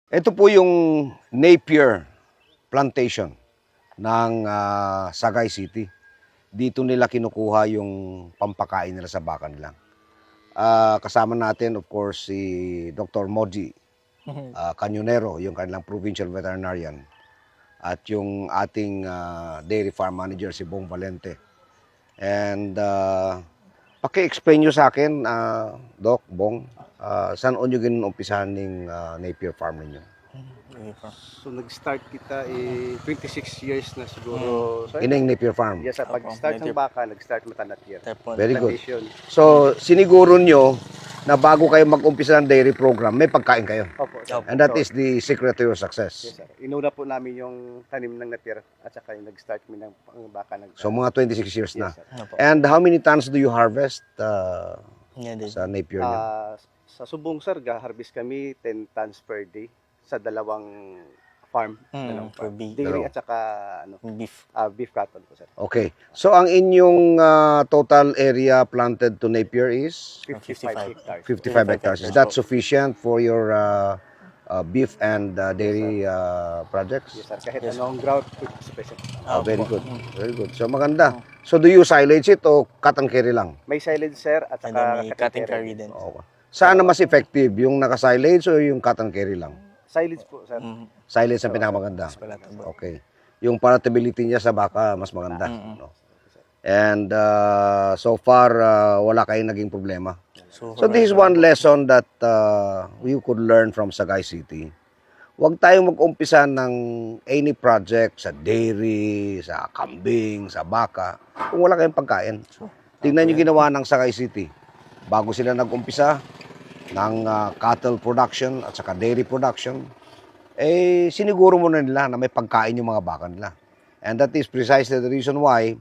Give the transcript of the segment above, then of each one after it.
Ito po yung Napier Plantation ng Sagay City. Dito nila kinukuha yung pampakain nila sa baka nila. Kasama natin, of course, si Dr. Moji Canyonero, yung kanilang provincial veterinarian. At yung ating dairy farm manager, si Bong Valente. And paki-explain nyo sa akin, Doc, Bong, saan nyo ginumpisahan ng Napier Farm ninyo? So nag-start kita 26 years na siguro. Ining Napier Farm? Yes, pag-start ng baka, nag-start matanat yan. Very good. So, siniguro nyo na bago kayo mag-umpisa ng dairy program, may pagkain kayo. Opo. And that is the secret to your success. Yes, sir. Inuna po namin yung tanim ng Napier at saka yung nag-start kami ng baka. So, mga 26 years na. Yes, sir. And how many tons do you harvest Sa sa Napier nyo? Sa Subong, sir, harvest kami 10 tons per day sa dalawang farm. Dalawang for farm. beef. Dairy Dalawa. at saka Beef. beef cattle po, sir. Okay. So, ang inyong total area planted to Napier is 55 hectares. 55 hectares. Is that sufficient for your beef and dairy projects? Yes, sir. Kahit anong drought, 50%. Very good. Very good. So, maganda. So, do you silage it o cut and carry lang? May silage, sir, at And saka then may cutting carry din. Okay. Saan na mas effective? Yung naka-silage o yung cut and carry lang? silage po, sir. Silage ang pinakamaganda. Palatable. Okay. Yung palatability niya sa baka, mas maganda. No? And so far, wala kayong naging problema. So this is one lesson that we could learn from Sagay City. Huwag tayong mag-umpisa ng any project sa dairy, sa kambing, sa baka, kung wala kayong pagkain. Tingnan nyo ginawa ng Sagay City. Bago sila nag-umpisa ng cattle production at saka dairy production, siniguro mo na nila na may pagkain yung mga baka nila. And that is precisely the reason why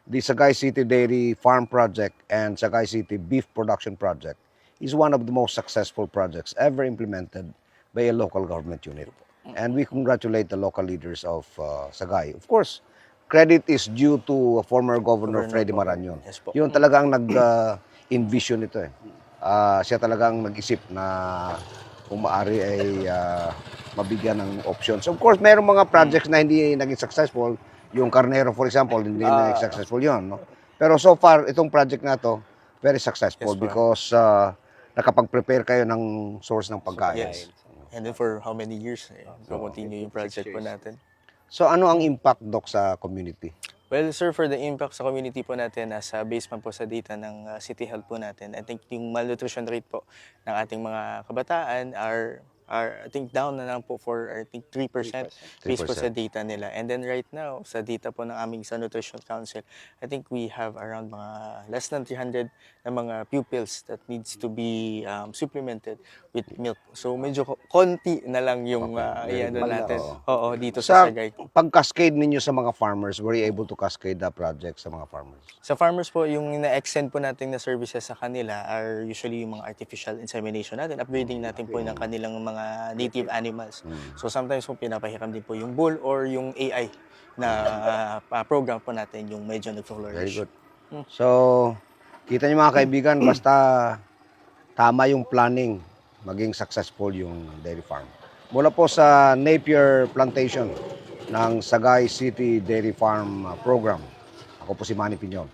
the Sagay City Dairy Farm Project and Sagay City Beef Production Project is one of the most successful projects ever implemented by a local government unit. And we congratulate the local leaders of Sagay. Of course, credit is due to former Governor Freddy Marañon. Yes po. Yun talagang nag-envision ito siya talagang nag-isip na kung maaari ay mabigyan ng options. Of course, mayroong mga projects na hindi naging successful. Yung Carnero, for example, hindi naging successful yun. No? Pero so far, itong project na to, very successful because nakapag-prepare kayo ng source ng pagkain. Yes. And then for how many years, continue yung project po natin. So ano ang impact, Doc, sa community? Well, sir, for the impact sa community po natin, nasa based man po sa data ng City Health po natin, I think yung malnutrition rate po ng ating mga kabataan are I think down na lang po for I think 3% based po sa data nila. And then right now, sa data po ng aming sa Nutrition Council, I think we have around mga less than 300 na mga pupils that needs to be supplemented with milk. So medyo konti na lang yung natin. Oo, dito sa Sagay. Pag-cascade ninyo sa mga farmers, were you able to cascade the project sa mga farmers? Sa farmers po, yung na-extend po natin na services sa kanila are usually yung mga artificial insemination natin, upgrading natin po ng kanilang mga native animals. So sometimes po pinapahiram din po yung bull or yung AI na program po natin yung medyo nag-flourish. Very good. So, kita niyo mga kaibigan, basta tama yung planning, maging successful yung dairy farm. Mula po sa Napier Plantation ng Sagay City Dairy Farm Program, ako po si Manny Piñon.